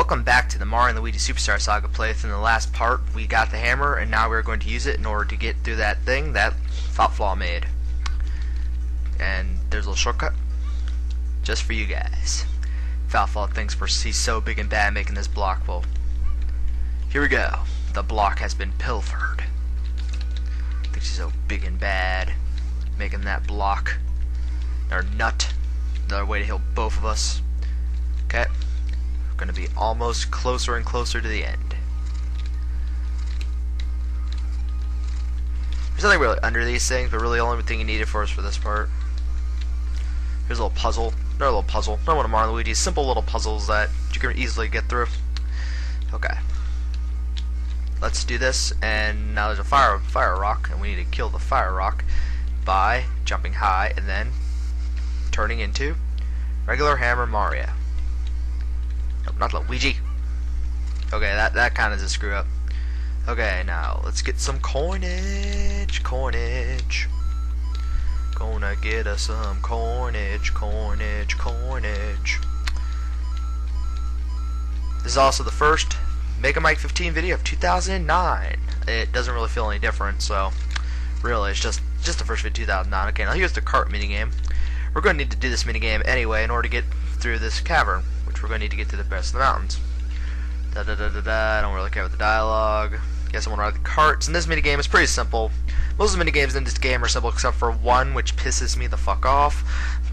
Welcome back to the Mario and Luigi Superstar Saga playthrough. In the last part, we got the hammer, and now we're going to use it in order to get through that thing that Flaw made. And there's a little shortcut, just for you guys. Flaw thinks he's so big and bad making this block. Well, here we go. The block has been pilfered. Thinks he's so big and bad making that block. Or nut. Another way to heal both of us. Okay. Going to be almost closer and closer to the end. There's nothing really under these things, but really the only thing you needed for us for this part. Here's a little puzzle. Another little puzzle. Another one of Mario and Luigi's simple little puzzles that you can easily get through. Okay. Let's do this, and now there's a fire rock, and we need to kill the fire rock by jumping high and then turning into regular Hammer Mario. Nope, not Luigi. Okay, that kind of is a screw up. Okay, now let's get some coinage. Gonna get us some coinage. This is also the first Mega Mike 15 video of 2009. It doesn't really feel any different, so really it's just the first video of 2009. Okay, now here's the cart minigame. We're going to need to do this minigame anyway in order to get through this cavern, which we're going to need to get to the best of the mountains. I don't really care about the dialogue. Guess I want to ride the carts. And this minigame is pretty simple. Most of the minigames in this game are simple except for one, which pisses me the fuck off.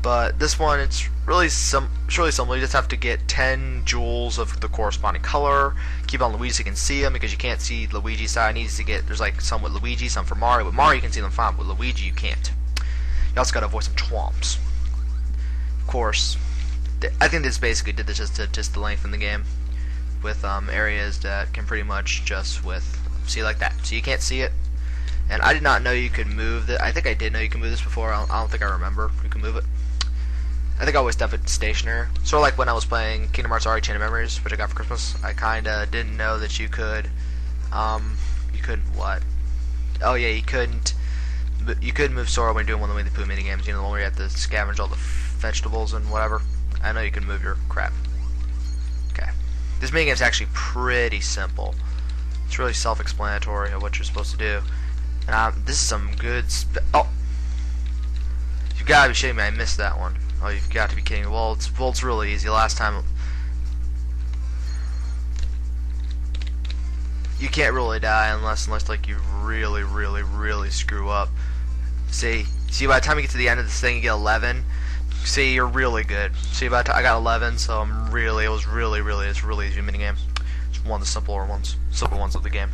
But this one, it's really simple. You just have to get 10 jewels of the corresponding color. Keep on Luigi so you can see them, because you can't see Luigi's side. Needs to get, there's like some with Luigi, some for Mario. With Mario you can see them fine, but with Luigi you can't. You also gotta avoid some chomps. Of course, I think this basically did this just to lengthen the game with areas that can pretty much just see like that. So you can't see it. And I did not know you could move that. I think I did know you could move this before. I don't think I remember you can move it. I think I always left it stationary. Sort of like when I was playing Kingdom Hearts RE Chain of Memories, which I got for Christmas. I kinda didn't know that you could what? Oh yeah, you couldn't. You could move Sora when you're doing one of the Winnie the Pooh mini games. You know, the one where you have to scavenge all the vegetables and whatever. I know you can move your crap. Okay. This minigame is actually pretty simple. It's really self-explanatory of what you're supposed to do. And this is some good oh! You gotta be shitting me, I missed that one. Oh, you've got to be kidding me. Well, it's really easy. Last time you can't really die unless like you really screw up. See, by the time you get to the end of this thing, you get 11. See, you're really good. See, I got 11, so it's really easy minigame. It's one of the simpler ones of the game.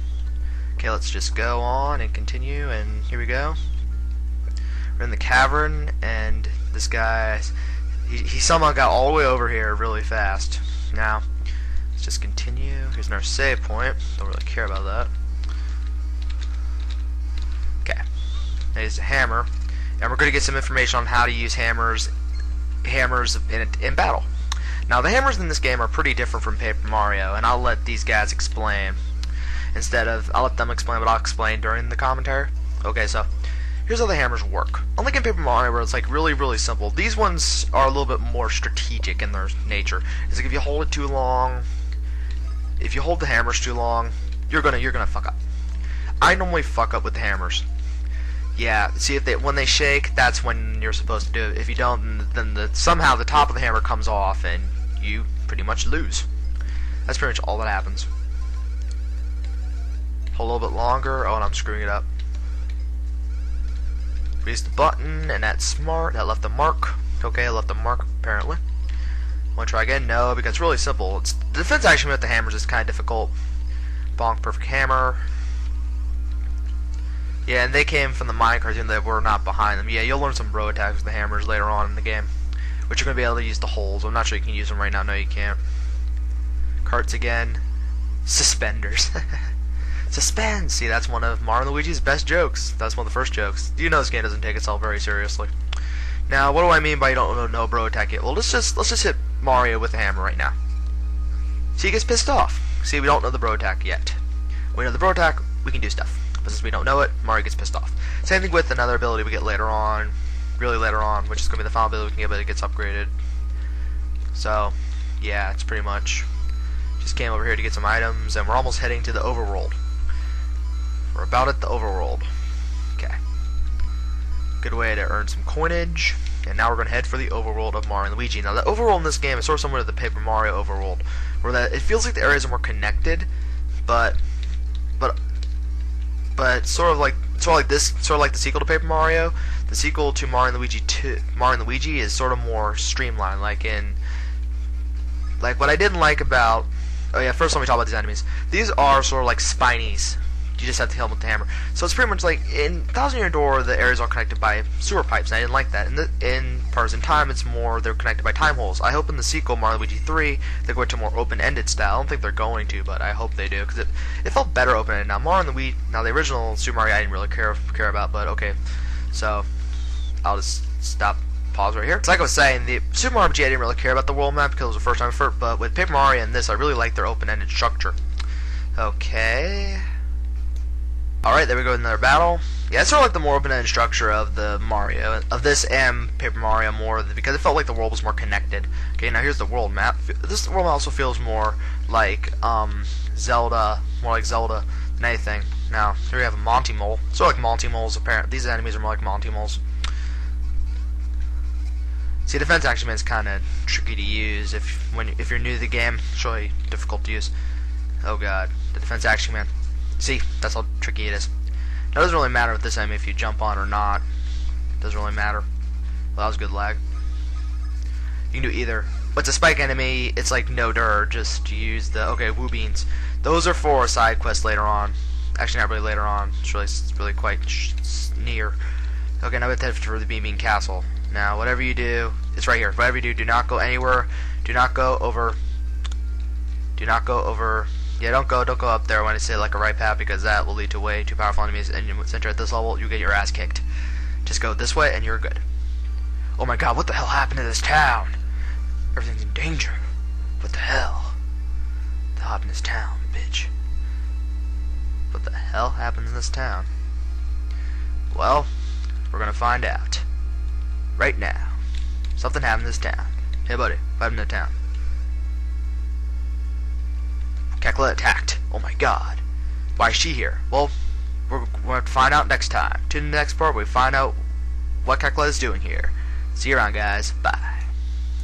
Okay, let's just go on and continue, and here we go. We're in the cavern, and this guy, he somehow got all the way over here really fast. Now, let's just continue. Here's another save point. Don't really care about that. Okay. There's a hammer, and we're going to get some information on how to use hammers in battle. Now, the hammers in this game are pretty different from Paper Mario, and I'll let these guys explain. I'll let them explain what I'll explain during the commentary. Okay, so here's how the hammers work. Unlike in Paper Mario, where it's like really simple, these ones are a little bit more strategic in their nature. It's like if you hold it too long, if you hold the hammers too long, you're gonna fuck up. I normally fuck up with the hammers. Yeah, see, when they shake, that's when you're supposed to do it. If you don't, then somehow the top of the hammer comes off, and you pretty much lose. That's pretty much all that happens. Hold a little bit longer. Oh, and I'm screwing it up. Release the button, and that's smart. That left a mark. Okay, I left a mark, apparently. Want to try again? No, because it's really simple. The defense action with the hammers is kind of difficult. Bonk, perfect hammer. Yeah, and they came from the Mine cartoon that were not behind them. Yeah, you'll learn some bro attacks with the hammers later on in the game, which you're going to be able to use the holes. I'm not sure you can use them right now. No, you can't. Carts again. Suspenders. Suspend! See, that's one of Mario and Luigi's best jokes. That's one of the first jokes. You know this game doesn't take itself very seriously. Now, what do I mean by you don't know bro attack yet? Well, let's just hit Mario with the hammer right now. See, he gets pissed off. See, we don't know the bro attack yet. When we know the bro attack, we can do stuff. But since we don't know it, Mario gets pissed off. Same thing with another ability we get later on, really later on, which is going to be the final ability we can get, but it gets upgraded. So, yeah, it's pretty much Just came over here to get some items, and we're almost heading to the overworld. We're about at the overworld. Okay. Good way to earn some coinage. And now we're going to head for the overworld of Mario and Luigi. Now, the overworld in this game is sort of similar to the Paper Mario overworld, where it feels like the areas are more connected, but sort of like the sequel to Paper Mario. The sequel to Mario and Luigi is sort of more streamlined. Like what I didn't like about. Oh yeah, first let me talk about these enemies. These are sort of like spinies. You just have to kill them with the hammer. So it's pretty much like in Thousand Year Door, the areas are connected by sewer pipes, and I didn't like that. In Partners in Time, it's more they're connected by time holes. I hope in the sequel, Mario Luigi 3, they go into a more open-ended style. I don't think they're going to, but I hope they do, because it felt better open-ended. Now Mario and Luigi, now the original Super Mario I didn't really care about, but okay. So I'll just pause right here. So like I was saying, the Super Mario RPG I didn't really care about the world map because it was the first time effort, but with Paper Mario and this, I really like their open-ended structure. Okay. Alright, there we go, another battle. Yeah, it's sort of like the more open-ended structure of the Mario, of this and Paper Mario more, because it felt like the world was more connected. Okay, now here's the world map. This world also feels more like Zelda than anything. Now, here we have a Monty Mole. Sort of like Monty Moles, apparently. These enemies are more like Monty Moles. See, Defense Action Man is kind of tricky to use if you're new to the game. It's really difficult to use. Oh god, the Defense Action Man. See, that's how tricky it is. Now, it doesn't really matter with this enemy if you jump on or not. It doesn't really matter. Well, that was good lag. You can do either. But it's a spike enemy, it's like no dur, just use the... Okay, Woo Beans. Those are for side quests later on. Actually, not really later on. It's really quite near. Okay, now we have to head for the Bean Bean Castle. Now, whatever you do, it's right here. Whatever you do, do not go anywhere. Do not go over... Yeah, don't go up there when I say like a right path, because that will lead to way too powerful enemies, and since you're at this level, you get your ass kicked. Just go this way, and you're good. Oh my god, what the hell happened to this town? Everything's in danger. What the hell? What the hell happened to this town, bitch? What the hell happened in this town? Well, we're gonna find out. Right now. Something happened in this town. Hey buddy, what happened to the town? Kekla attacked. Oh my god. Why is she here? Well, we're going to find out next time. Tune in the next part where we find out what Kekla is doing here. See you around, guys. Bye.